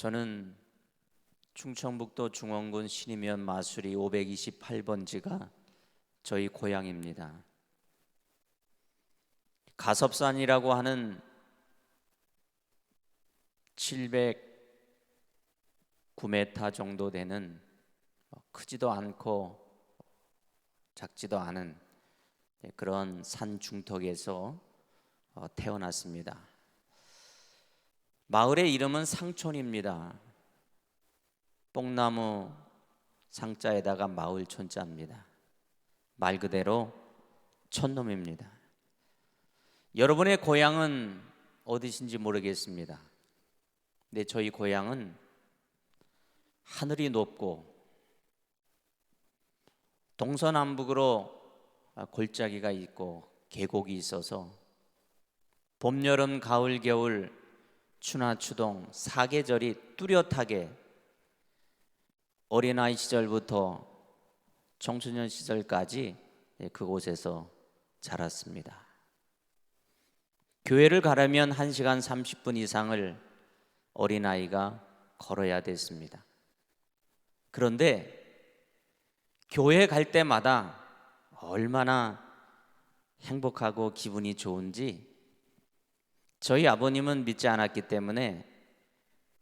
저는 충청북도 중원군 신이면 마수리 528번지가 저희 고향입니다. 가섭산이라고 하는 709m 정도 되는 크지도 않고 작지도 않은 그런 산 중턱에서 태어났습니다. 마을의 이름은 상촌입니다. 뽕나무 상자에다가 마을 촌자입니다. 말 그대로 촌놈입니다. 여러분의 고향은 어디신지 모르겠습니다. 근데 저희 고향은 하늘이 높고 동서남북으로 골짜기가 있고 계곡이 있어서 봄, 여름, 가을, 겨울, 추나 추동 사계절이 뚜렷하게 어린아이 시절부터 청소년 시절까지 그곳에서 자랐습니다. 교회를 가려면 1시간 30분 이상을 어린아이가 걸어야 됐습니다. 그런데 교회 갈 때마다 얼마나 행복하고 기분이 좋은지 저희 아버님은 믿지 않았기 때문에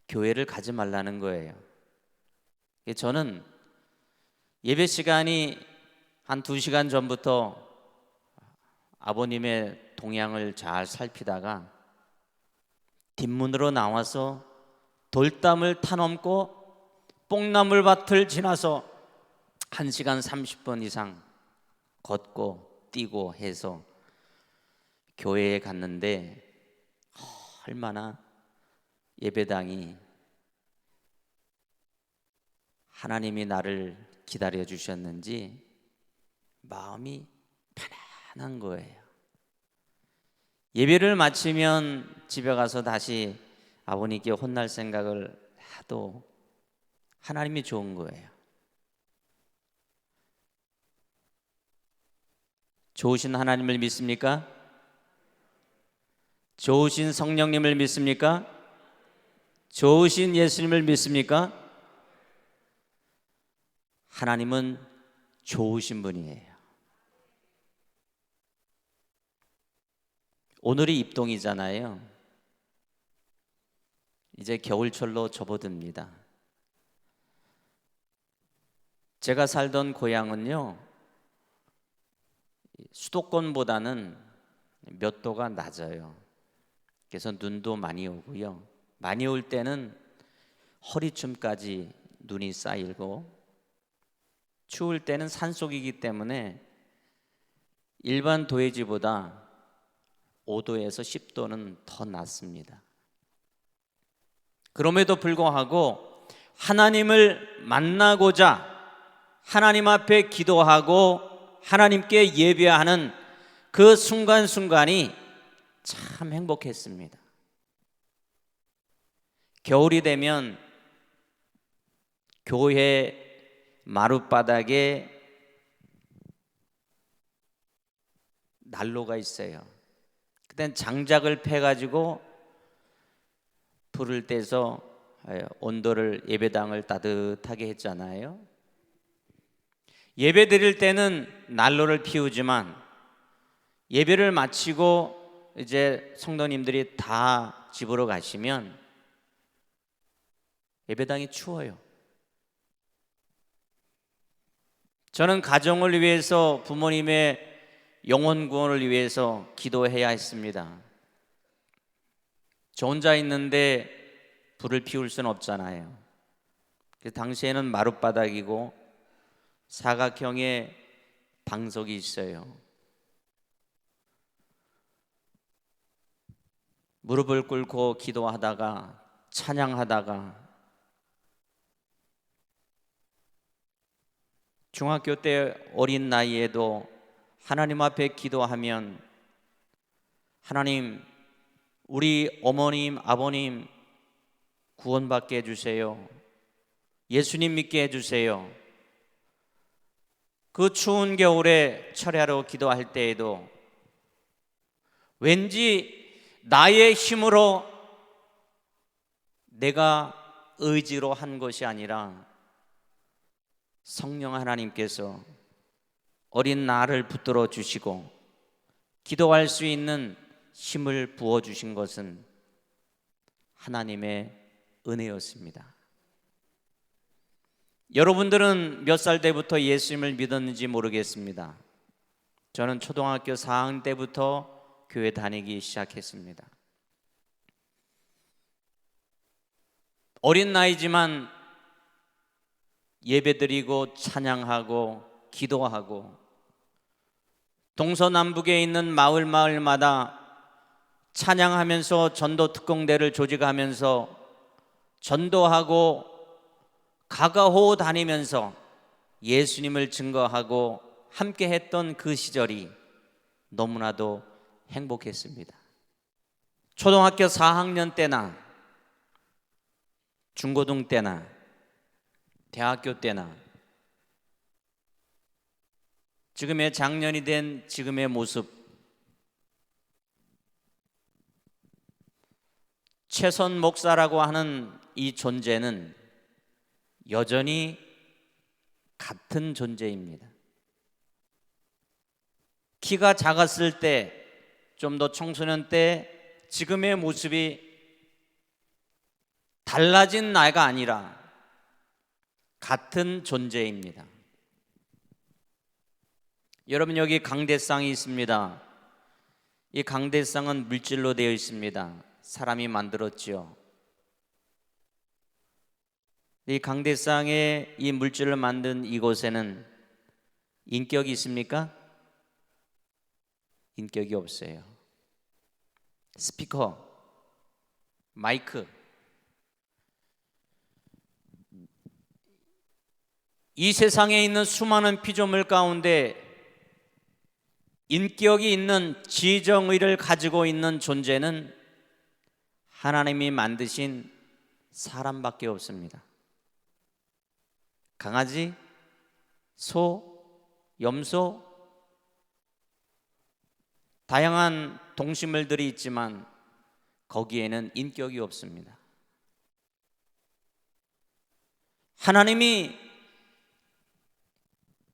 교회를 가지 말라는 거예요. 저는 예배 시간이 한 2시간 전부터 아버님의 동향을 잘 살피다가 뒷문으로 나와서 돌담을 타넘고 뽕나물밭을 지나서 1시간 30분 이상 걷고 뛰고 해서 교회에 갔는데 얼마나 예배당이 하나님이 나를 기다려 주셨는지 마음이 편안한 거예요. 예배를 마치면 집에 가서 다시 아버님께 혼날 생각을 해도 하나님이 좋은 거예요. 좋으신 하나님을 믿습니까? 좋으신 성령님을 믿습니까? 좋으신 예수님을 믿습니까? 하나님은 좋으신 분이에요. 오늘이 입동이잖아요. 이제 겨울철로 접어듭니다. 제가 살던 고향은요, 수도권보다는 몇 도가 낮아요. 그래서 눈도 많이 오고요. 많이 올 때는 허리춤까지 눈이 쌓이고, 추울 때는 산속이기 때문에 일반 도해지보다 5도에서 10도는 더 낮습니다. 그럼에도 불구하고 하나님을 만나고자 하나님 앞에 기도하고 하나님께 예배하는 그 순간순간이 참 행복했습니다. 겨울이 되면 교회 마룻바닥에 난로가 있어요. 그땐 장작을 패가지고 불을 떼서 온도를 예배당을 따뜻하게 했잖아요. 예배 드릴 때는 난로를 피우지만 예배를 마치고 이제 성도님들이 다 집으로 가시면 예배당이 추워요. 저는 가정을 위해서 부모님의 영혼 구원을 위해서 기도해야 했습니다. 저 혼자 있는데 불을 피울 수는 없잖아요. 그 당시에는 마룻바닥이고 사각형의 방석이 있어요. 무릎을 꿇고 기도하다가 찬양하다가 중학교 때 어린 나이에도 하나님 앞에 기도하면 하나님, 우리 어머님, 아버님 구원받게 해주세요. 예수님 믿게 해주세요. 그 추운 겨울에 철야로 기도할 때에도 왠지 나의 힘으로 내가 의지로 한 것이 아니라 성령 하나님께서 어린 나를 붙들어 주시고 기도할 수 있는 힘을 부어 주신 것은 하나님의 은혜였습니다. 여러분들은 몇 살 때부터 예수님을 믿었는지 모르겠습니다. 저는 초등학교 4학년 때부터 교회 다니기 시작했습니다. 어린 나이지만 예배드리고 찬양하고 기도하고 동서남북에 있는 마을마다 찬양하면서 전도 특공대를 조직하면서 전도하고 가가호 다니면서 예수님을 증거하고 함께 했던 그 시절이 너무나도 행복했습니다. 초등학교 4학년 때나 중고등 때나 대학교 때나 지금의 장년이 된 지금의 모습, 최선 목사라고 하는 이 존재는 여전히 같은 존재입니다. 키가 작았을 때, 좀 더 청소년 때 지금의 모습이 달라진 나이가 아니라 같은 존재입니다. 여러분, 여기 강대상이 있습니다. 이 강대상은 물질로 되어 있습니다. 사람이 만들었지요. 이 강대상에 이 물질을 만든 이곳에는 인격이 있습니까? 인격이 없어요. 스피커, 마이크, 이 세상에 있는 수많은 피조물 가운데 인격이 있는 지정의를 가지고 있는 존재는 하나님이 만드신 사람밖에 없습니다. 강아지, 소, 염소, 다양한 동식물들이 있지만 거기에는 인격이 없습니다. 하나님이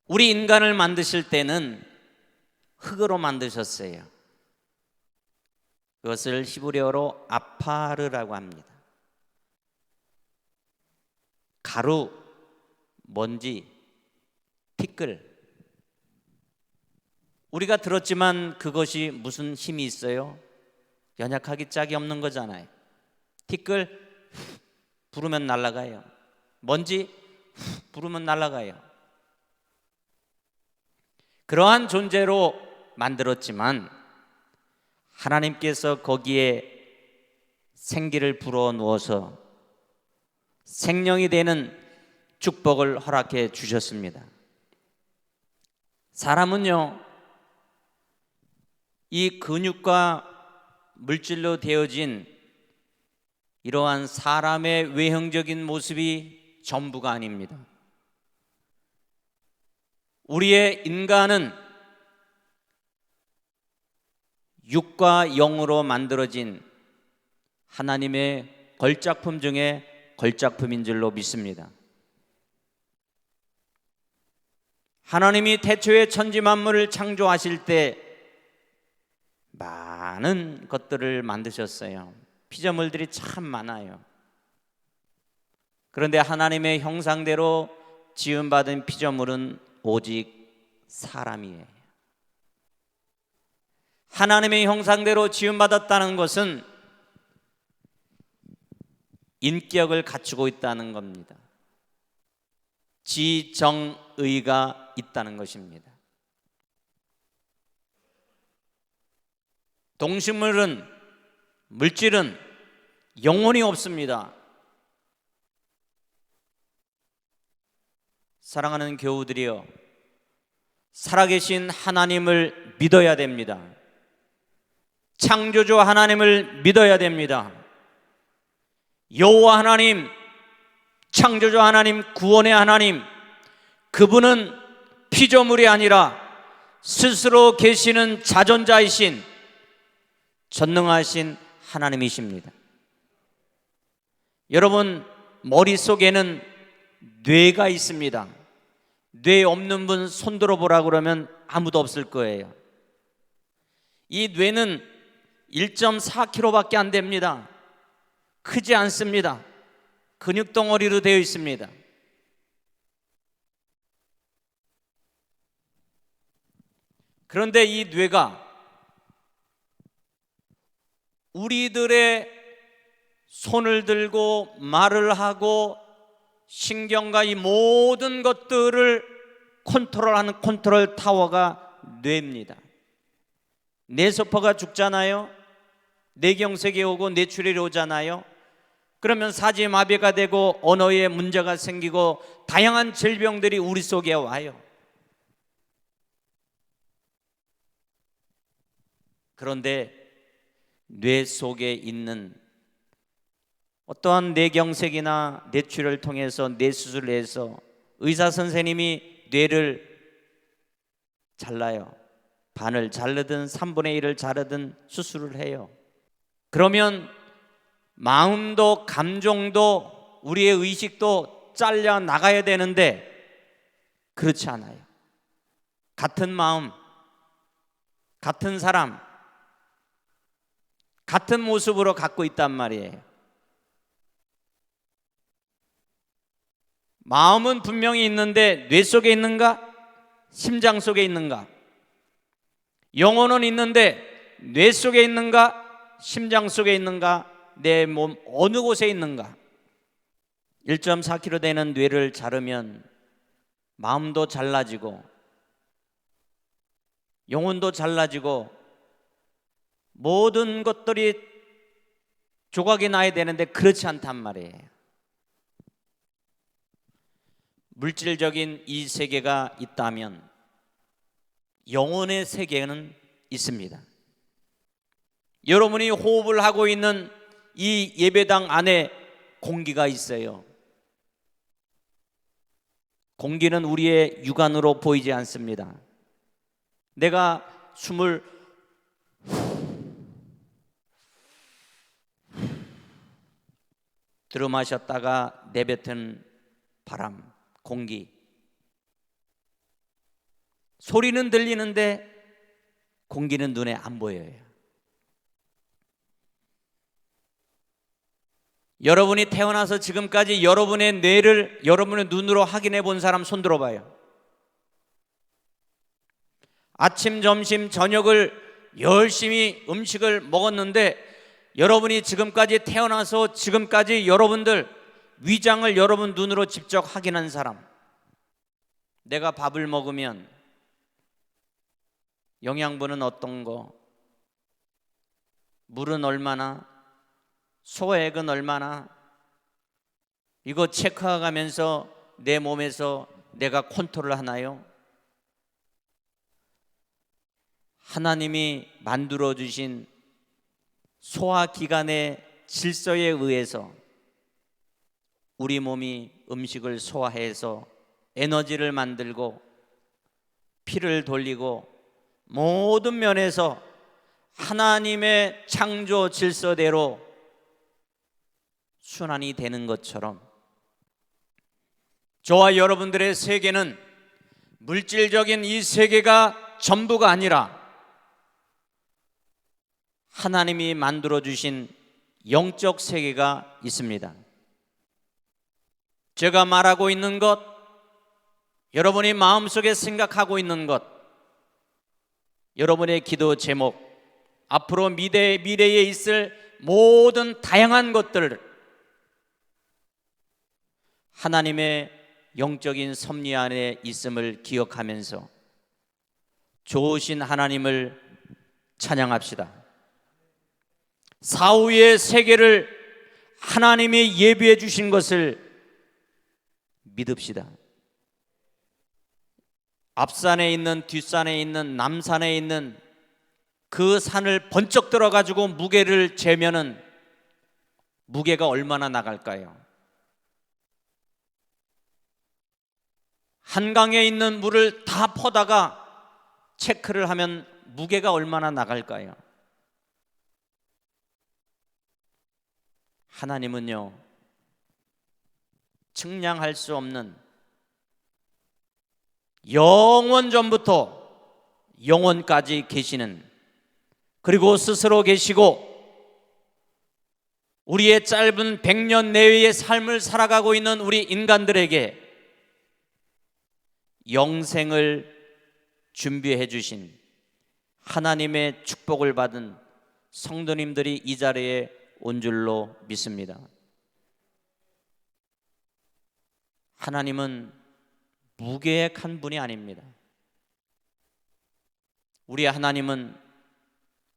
우리 인간을 만드실 때는 흙으로 만드셨어요. 그것을 히브리어로 아파르라고 합니다. 가루, 먼지, 티끌. 우리가 들었지만 그것이 무슨 힘이 있어요? 연약하기 짝이 없는 거잖아요. 티끌 부르면 날아가요. 먼지 부르면 날아가요. 그러한 존재로 만들었지만 하나님께서 거기에 생기를 불어 넣어서 생명이 되는 축복을 허락해 주셨습니다. 사람은요, 이 근육과 물질로 되어진 이러한 사람의 외형적인 모습이 전부가 아닙니다. 우리의 인간은 육과 영으로 만들어진 하나님의 걸작품 중에 걸작품인 줄로 믿습니다. 하나님이 태초에 천지 만물을 창조하실 때 많은 것들을 만드셨어요. 피조물들이 참 많아요. 그런데 하나님의 형상대로 지음받은 피조물은 오직 사람이에요. 하나님의 형상대로 지음받았다는 것은 인격을 갖추고 있다는 겁니다. 지정의가 있다는 것입니다. 동식물은, 물질은 영혼이 없습니다. 사랑하는 교우들이여, 살아계신 하나님을 믿어야 됩니다. 창조주 하나님을 믿어야 됩니다. 여호와 하나님, 창조주 하나님, 구원의 하나님, 그분은 피조물이 아니라 스스로 계시는 자존자이신 전능하신 하나님이십니다. 여러분, 머릿속에는 뇌가 있습니다. 뇌 없는 분 손들어 보라 그러면 아무도 없을 거예요. 이 뇌는 1.4kg밖에 안 됩니다. 크지 않습니다. 근육덩어리로 되어 있습니다. 그런데 이 뇌가 우리들의 손을 들고 말을 하고 신경과 이 모든 것들을 컨트롤하는 컨트롤 타워가 뇌입니다. 뇌세포가 죽잖아요. 뇌경색이 오고 뇌출혈이 오잖아요. 그러면 사지마비가 되고 언어에 문제가 생기고 다양한 질병들이 우리 속에 와요. 그런데 뇌 속에 있는 어떠한 뇌경색이나 뇌출혈을 통해서 뇌수술을 해서 의사 선생님이 뇌를 잘라요. 반을 자르든 3분의 1을 자르든 수술을 해요. 그러면 마음도 감정도 우리의 의식도 잘려 나가야 되는데 그렇지 않아요. 같은 마음, 같은 사람, 같은 모습으로 갖고 있단 말이에요. 마음은 분명히 있는데 뇌 속에 있는가? 심장 속에 있는가? 영혼은 있는데 뇌 속에 있는가? 심장 속에 있는가? 내 몸 어느 곳에 있는가? 1.4kg 되는 뇌를 자르면 마음도 잘라지고 영혼도 잘라지고 모든 것들이 조각이 나야 되는데 그렇지 않단 말이에요. 물질적인 이 세계가 있다면 영혼의 세계는 있습니다. 여러분이 호흡을 하고 있는 이 예배당 안에 공기가 있어요. 공기는 우리의 육안으로 보이지 않습니다. 내가 숨을 들어마셨다가 내뱉은 바람, 공기, 소리는 들리는데 공기는 눈에 안 보여요. 여러분이 태어나서 지금까지 여러분의 뇌를 여러분의 눈으로 확인해 본 사람 손 들어봐요. 아침, 점심, 저녁을 열심히 음식을 먹었는데 여러분이 지금까지 태어나서 지금까지 여러분들 위장을 여러분 눈으로 직접 확인한 사람, 내가 밥을 먹으면 영양분은 어떤 거, 물은 얼마나, 소화액은 얼마나, 이거 체크하면서 내 몸에서 내가 컨트롤 하나요? 하나님이 만들어주신 소화기관의 질서에 의해서 우리 몸이 음식을 소화해서 에너지를 만들고 피를 돌리고 모든 면에서 하나님의 창조 질서대로 순환이 되는 것처럼 저와 여러분들의 세계는 물질적인 이 세계가 전부가 아니라 하나님이 만들어주신 영적 세계가 있습니다. 제가 말하고 있는 것, 여러분이 마음속에 생각하고 있는 것, 여러분의 기도 제목, 앞으로 미래에 있을 모든 다양한 것들을 하나님의 영적인 섭리 안에 있음을 기억하면서 좋으신 하나님을 찬양합시다. 사후의 세계를 하나님이 예비해 주신 것을 믿읍시다. 앞산에 있는, 뒷산에 있는, 남산에 있는 그 산을 번쩍 들어가지고 무게를 재면은 무게가 얼마나 나갈까요? 한강에 있는 물을 다 퍼다가 체크를 하면 무게가 얼마나 나갈까요? 하나님은요, 측량할 수 없는 영원 전부터 영원까지 계시는, 그리고 스스로 계시고 우리의 짧은 100년 내외의 삶을 살아가고 있는 우리 인간들에게 영생을 준비해 주신 하나님의 축복을 받은 성도님들이 이 자리에 온 줄로 믿습니다. 하나님은 무계획한 분이 아닙니다. 우리 하나님은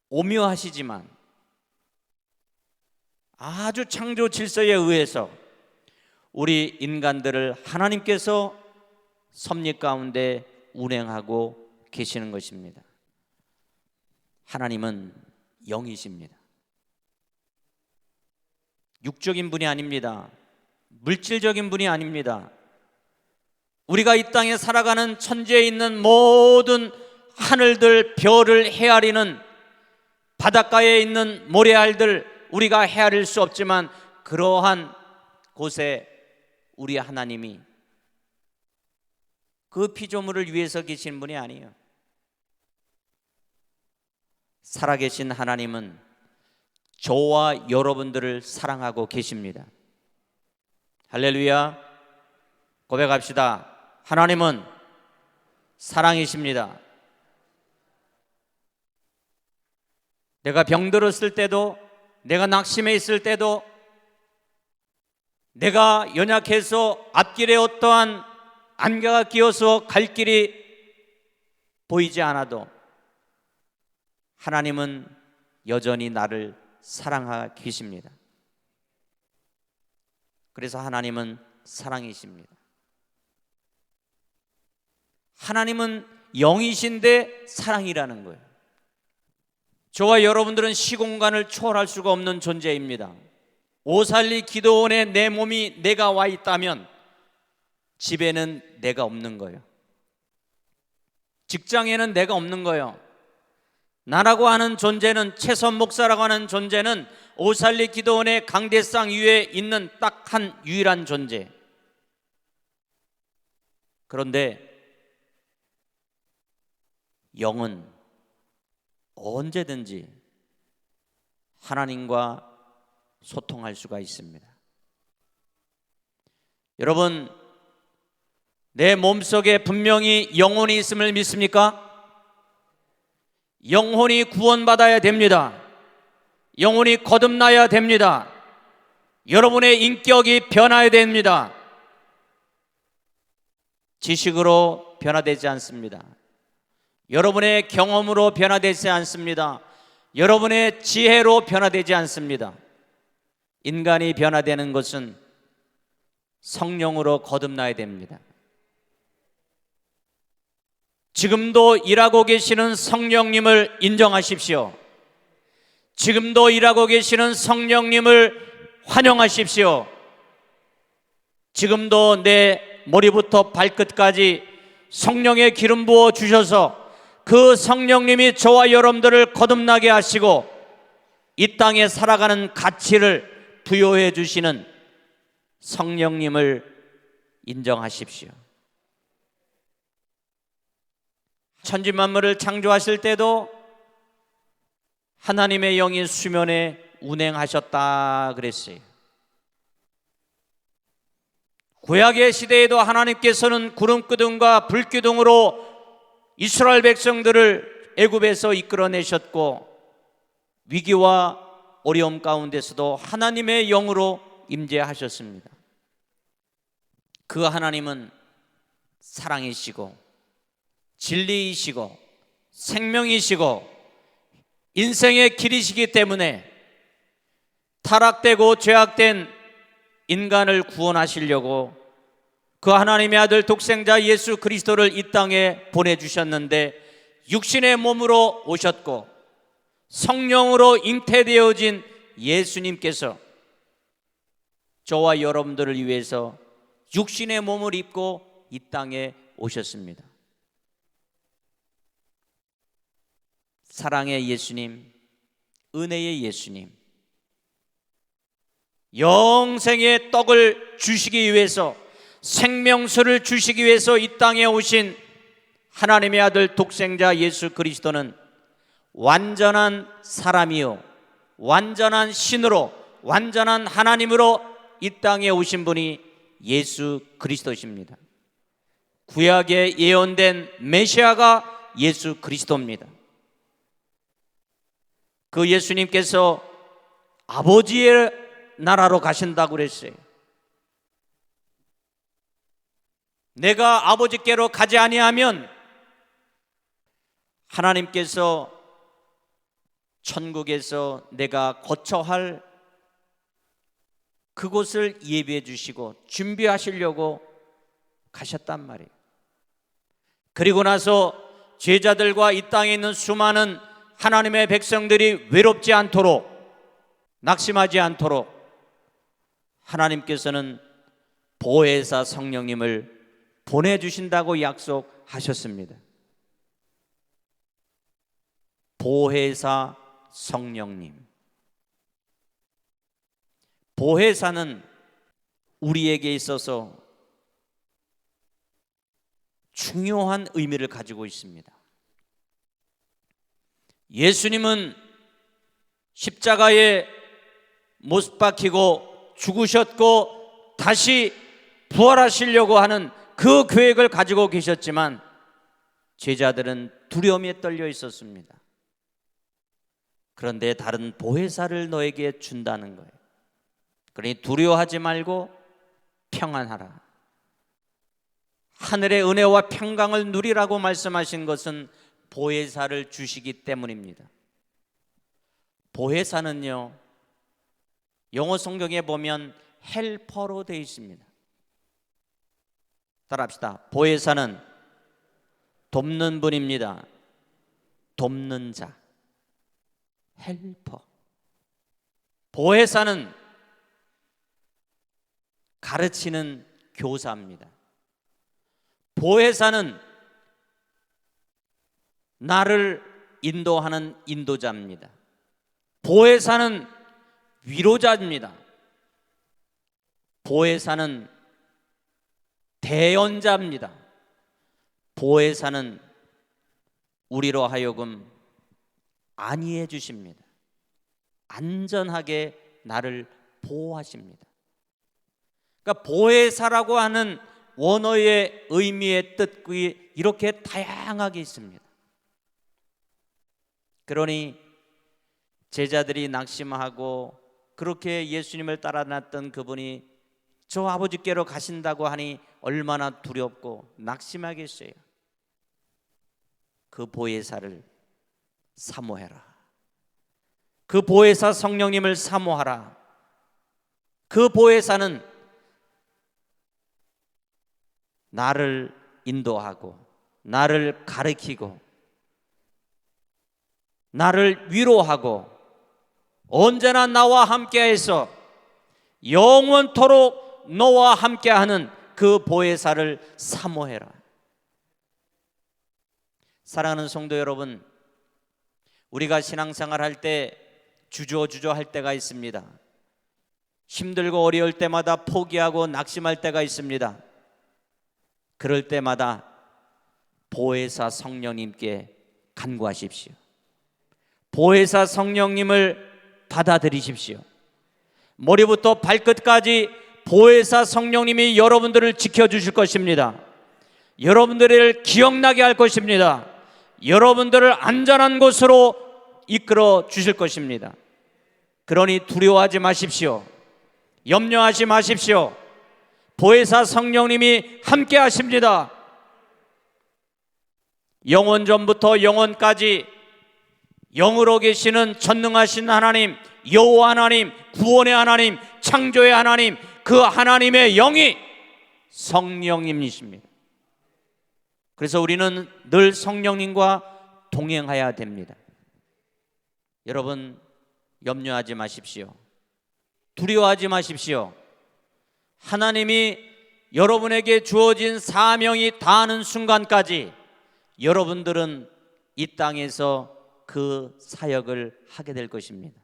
오묘하시지만 아주 창조 질서에 의해서 우리 인간들을 하나님께서 섭리 가운데 운행하고 계시는 것입니다. 하나님은 영이십니다. 육적인 분이 아닙니다. 물질적인 분이 아닙니다. 우리가 이 땅에 살아가는 천지에 있는 모든 하늘들, 별을 헤아리는, 바닷가에 있는 모래알들 우리가 헤아릴 수 없지만 그러한 곳에 우리 하나님이 그 피조물을 위해서 계신 분이 아니에요. 살아계신 하나님은 저와 여러분들을 사랑하고 계십니다. 할렐루야. 고백합시다. 하나님은 사랑이십니다. 내가 병들었을 때도, 내가 낙심해 있을 때도, 내가 연약해서 앞길에 어떠한 안개가 끼어서 갈 길이 보이지 않아도 하나님은 여전히 나를 사랑하고 계십니다. 그래서 하나님은 사랑이십니다. 하나님은 영이신데 사랑이라는 거예요. 저와 여러분들은 시공간을 초월할 수가 없는 존재입니다. 오살리 기도원에 내 몸이 내가 와 있다면 집에는 내가 없는 거예요. 직장에는 내가 없는 거예요. 나라고 하는 존재는, 최선 목사라고 하는 존재는 오살리 기도원의 강대상 위에 있는 딱 한 유일한 존재. 그런데 영은 언제든지 하나님과 소통할 수가 있습니다. 여러분, 내 몸속에 분명히 영혼이 있음을 믿습니까? 영혼이 구원받아야 됩니다. 영혼이 거듭나야 됩니다. 여러분의 인격이 변화해야 됩니다. 지식으로 변화되지 않습니다. 여러분의 경험으로 변화되지 않습니다. 여러분의 지혜로 변화되지 않습니다. 인간이 변화되는 것은 성령으로 거듭나야 됩니다. 지금도 일하고 계시는 성령님을 인정하십시오. 지금도 일하고 계시는 성령님을 환영하십시오. 지금도 내 머리부터 발끝까지 성령의 기름 부어 주셔서 그 성령님이 저와 여러분들을 거듭나게 하시고 이 땅에 살아가는 가치를 부여해 주시는 성령님을 인정하십시오. 천지 만물을 창조하실 때도 하나님의 영이 수면에 운행하셨다 그랬어요. 구약의 시대에도 하나님께서는 구름기둥과 불기둥으로 이스라엘 백성들을 애굽에서 이끌어내셨고, 위기와 어려움 가운데서도 하나님의 영으로 임재하셨습니다. 그 하나님은 사랑이시고 진리이시고 생명이시고 인생의 길이시기 때문에 타락되고 죄악된 인간을 구원하시려고 그 하나님의 아들 독생자 예수 그리스도를 이 땅에 보내주셨는데, 육신의 몸으로 오셨고 성령으로 잉태되어진 예수님께서 저와 여러분들을 위해서 육신의 몸을 입고 이 땅에 오셨습니다. 사랑의 예수님, 은혜의 예수님, 영생의 떡을 주시기 위해서, 생명수를 주시기 위해서 이 땅에 오신 하나님의 아들 독생자 예수 그리스도는 완전한 사람이요 완전한 신으로, 완전한 하나님으로 이 땅에 오신 분이 예수 그리스도십니다. 구약에 예언된 메시아가 예수 그리스도입니다. 그 예수님께서 아버지의 나라로 가신다고 그랬어요. 내가 아버지께로 가지 아니하면 하나님께서 천국에서 내가 거처 할 그곳을 예비해 주시고 준비하시려고 가셨단 말이에요. 그리고 나서 제자들과 이 땅에 있는 수많은 하나님의 백성들이 외롭지 않도록, 낙심하지 않도록 하나님께서는 보혜사 성령님을 보내주신다고 약속하셨습니다. 보혜사 성령님. 보혜사는 우리에게 있어서 중요한 의미를 가지고 있습니다. 예수님은 십자가에 못 박히고 죽으셨고 다시 부활하시려고 하는 그 계획을 가지고 계셨지만 제자들은 두려움에 떨려 있었습니다. 그런데 다른 보혜사를 너에게 준다는 거예요. 그러니 두려워하지 말고 평안하라. 하늘의 은혜와 평강을 누리라고 말씀하신 것은 보혜사를 주시기 때문입니다. 보혜사는요, 영어 성경에 보면 헬퍼로 되어 있습니다. 따라합시다. 보혜사는 돕는 분입니다. 돕는 자. 헬퍼. 보혜사는 가르치는 교사입니다. 보혜사는 나를 인도하는 인도자입니다. 보혜사는 위로자입니다. 보혜사는 대언자입니다. 보혜사는 우리로 하여금 안위해 주십니다. 안전하게 나를 보호하십니다. 그러니까 보혜사라고 하는 원어의 의미의 뜻이 이렇게 다양하게 있습니다. 그러니 제자들이 낙심하고 그렇게 예수님을 따라났던 그분이 저 아버지께로 가신다고 하니 얼마나 두렵고 낙심하겠어요. 그 보혜사를 사모해라. 그 보혜사 성령님을 사모하라. 그 보혜사는 나를 인도하고 나를 가르치고 나를 위로하고 언제나 나와 함께해서 영원토록 너와 함께하는 그 보혜사를 사모해라. 사랑하는 성도 여러분, 우리가 신앙생활 할 때 주저할 때가 있습니다. 힘들고 어려울 때마다 포기하고 낙심할 때가 있습니다. 그럴 때마다 보혜사 성령님께 간구하십시오. 보혜사 성령님을 받아들이십시오. 머리부터 발끝까지 보혜사 성령님이 여러분들을 지켜주실 것입니다. 여러분들을 기억나게 할 것입니다. 여러분들을 안전한 곳으로 이끌어 주실 것입니다. 그러니 두려워하지 마십시오. 염려하지 마십시오. 보혜사 성령님이 함께 하십니다. 영원 전부터 영원까지 영으로 계시는 전능하신 하나님, 여호와 하나님, 구원의 하나님, 창조의 하나님, 그 하나님의 영이 성령님이십니다. 그래서 우리는 늘 성령님과 동행해야 됩니다. 여러분, 염려하지 마십시오. 두려워하지 마십시오. 하나님이 여러분에게 주어진 사명이 다하는 순간까지 여러분들은 이 땅에서 그 사역을 하게 될 것입니다.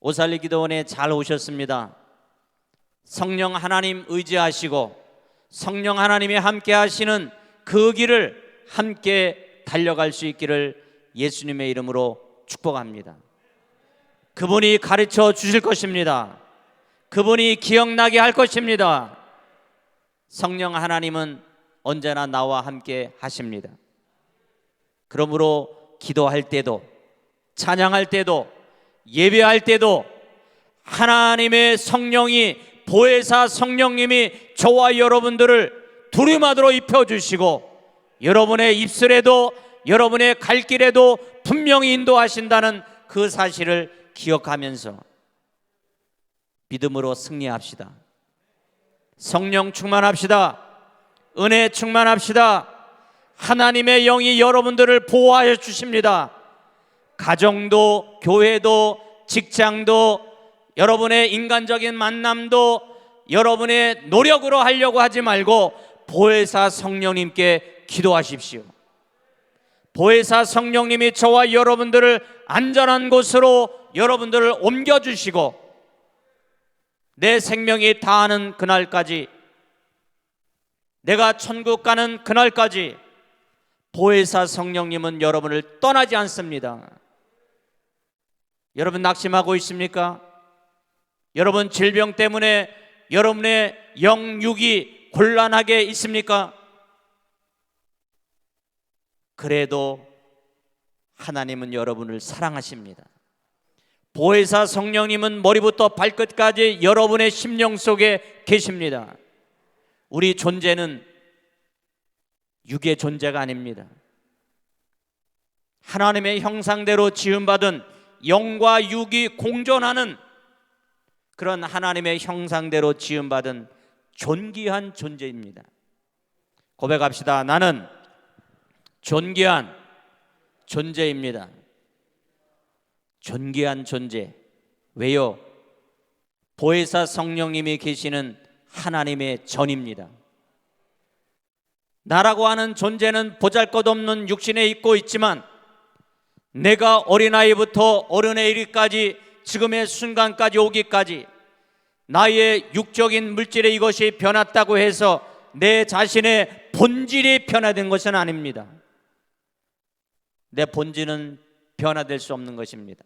오살리 기도원에 잘 오셨습니다. 성령 하나님 의지하시고 성령 하나님이 함께 하시는 그 길을 함께 달려갈 수 있기를 예수님의 이름으로 축복합니다. 그분이 가르쳐 주실 것입니다. 그분이 기억나게 할 것입니다. 성령 하나님은 언제나 나와 함께 하십니다. 그러므로 기도할 때도, 찬양할 때도, 예배할 때도 하나님의 성령이, 보혜사 성령님이 저와 여러분들을 두루마리로 입혀주시고 여러분의 입술에도 여러분의 갈 길에도 분명히 인도하신다는 그 사실을 기억하면서 믿음으로 승리합시다. 성령 충만합시다. 은혜 충만합시다. 하나님의 영이 여러분들을 보호하여 주십니다. 가정도, 교회도, 직장도, 여러분의 인간적인 만남도 여러분의 노력으로 하려고 하지 말고 보혜사 성령님께 기도하십시오. 보혜사 성령님이 저와 여러분들을 안전한 곳으로 여러분들을 옮겨주시고 내 생명이 다하는 그날까지, 내가 천국 가는 그날까지 보혜사 성령님은 여러분을 떠나지 않습니다. 여러분 낙심하고 있습니까? 여러분 질병 때문에 여러분의 영육이 곤란하게 있습니까? 그래도 하나님은 여러분을 사랑하십니다. 보혜사 성령님은 머리부터 발끝까지 여러분의 심령 속에 계십니다. 우리 존재는 육의 존재가 아닙니다. 하나님의 형상대로 지음받은 영과 육이 공존하는 그런 하나님의 형상대로 지음받은 존귀한 존재입니다. 고백합시다. 나는 존귀한 존재입니다. 존귀한 존재. 왜요? 보혜사 성령님이 계시는 하나님의 전입니다. 나라고 하는 존재는 보잘것없는 육신에 있고 있지만 내가 어린아이부터 어른에 이르기까지 지금의 순간까지 오기까지 나의 육적인 물질에 이것이 변했다고 해서 내 자신의 본질이 변화된 것은 아닙니다. 내 본질은 변화될 수 없는 것입니다.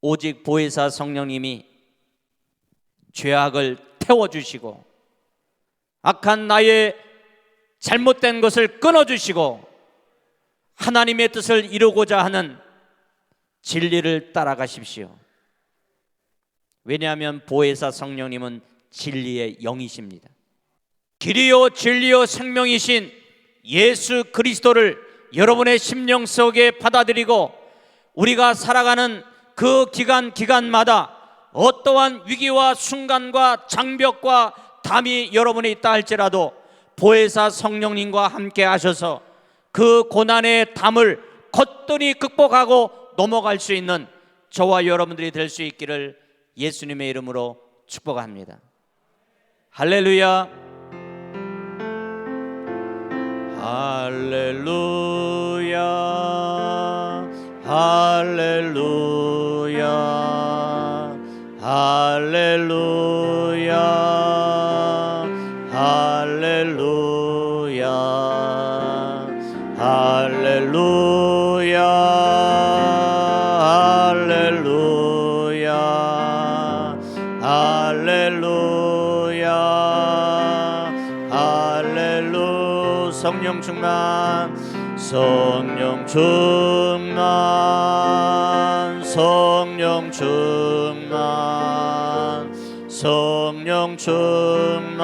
오직 보혜사 성령님이 죄악을 태워주시고 악한 나의 잘못된 것을 끊어주시고 하나님의 뜻을 이루고자 하는 진리를 따라가십시오. 왜냐하면 보혜사 성령님은 진리의 영이십니다. 길이요 진리요 생명이신 예수 그리스도를 여러분의 심령 속에 받아들이고 우리가 살아가는 그 기간마다 어떠한 위기와 순간과 장벽과 담이 여러분에 있다 할지라도 보혜사 성령님과 함께 하셔서 그 고난의 담을 거뜬히 극복하고 넘어갈 수 있는 저와 여러분들이 될 수 있기를 예수님의 이름으로 축복합니다. 할렐루야. 할렐루야. 할렐루야. 할렐루야. 할렐루야. 할렐루야. 할렐루야. 할렐루야. 성령 충만, 성령 충만, 성령 충만, 성령 충만,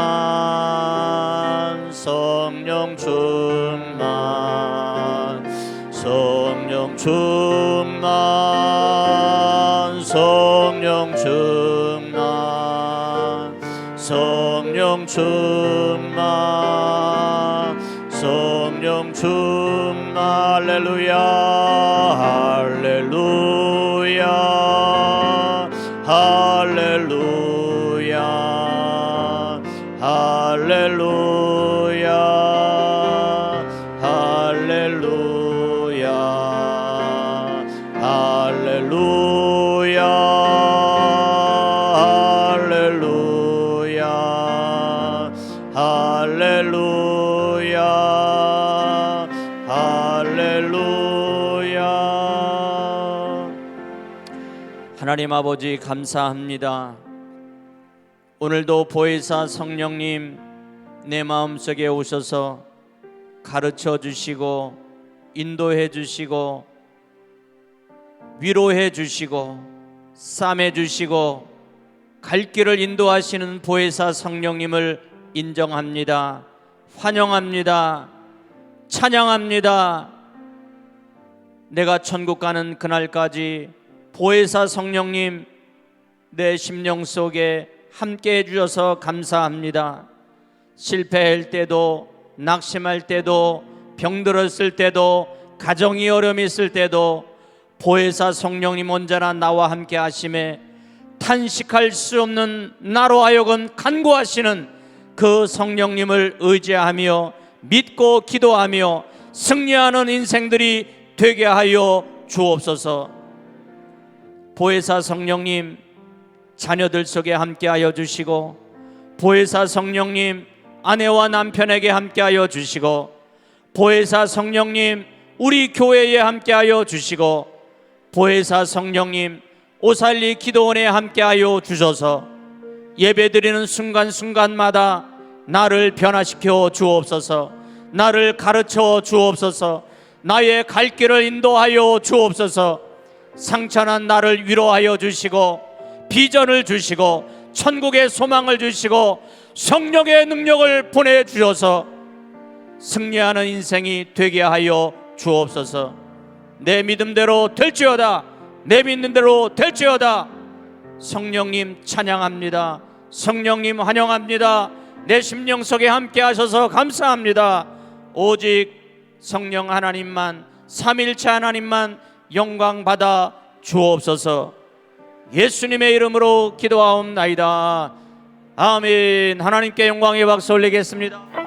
성령 충만, 성령 충만, 성령 충만, 성령 충만, 성령 충만. 할렐루야. 할렐루야. 할렐루야. 할렐루야. 할렐루야. 할렐루야. 하나님 아버지 감사합니다. 오늘도 보혜사 성령님 내 마음속에 오셔서 가르쳐 주시고 인도해 주시고 위로해 주시고 싸매 주시고 갈 길을 인도하시는 보혜사 성령님을 인정합니다. 환영합니다. 찬양합니다. 내가 천국 가는 그날까지 보혜사 성령님 내 심령 속에 함께 해주셔서 감사합니다. 실패할 때도 낙심할 때도 병들었을 때도 가정이 어려움이 있을 때도 보혜사 성령님 언제나 나와 함께 하심에 탄식할 수 없는 나로 하여금 간구하시는 그 성령님을 의지하며 믿고 기도하며 승리하는 인생들이 되게 하여 주옵소서. 보혜사 성령님 자녀들 속에 함께하여 주시고 보혜사 성령님 아내와 남편에게 함께하여 주시고 보혜사 성령님 우리 교회에 함께하여 주시고 보혜사 성령님 오살리 기도원에 함께하여 주셔서 예배드리는 순간순간마다 나를 변화시켜 주옵소서. 나를 가르쳐 주옵소서. 나의 갈 길을 인도하여 주옵소서. 상처난 나를 위로하여 주시고 비전을 주시고 천국의 소망을 주시고 성령의 능력을 보내주셔서 승리하는 인생이 되게 하여 주옵소서. 내 믿음대로 될지어다. 내 믿는 대로 될지어다. 성령님 찬양합니다. 성령님 환영합니다. 내 심령 속에 함께 하셔서 감사합니다. 오직 성령 하나님만, 삼일체 하나님만 영광 받아 주옵소서. 예수님의 이름으로 기도하옵나이다. 아멘. 하나님께 영광의 박수 올리겠습니다.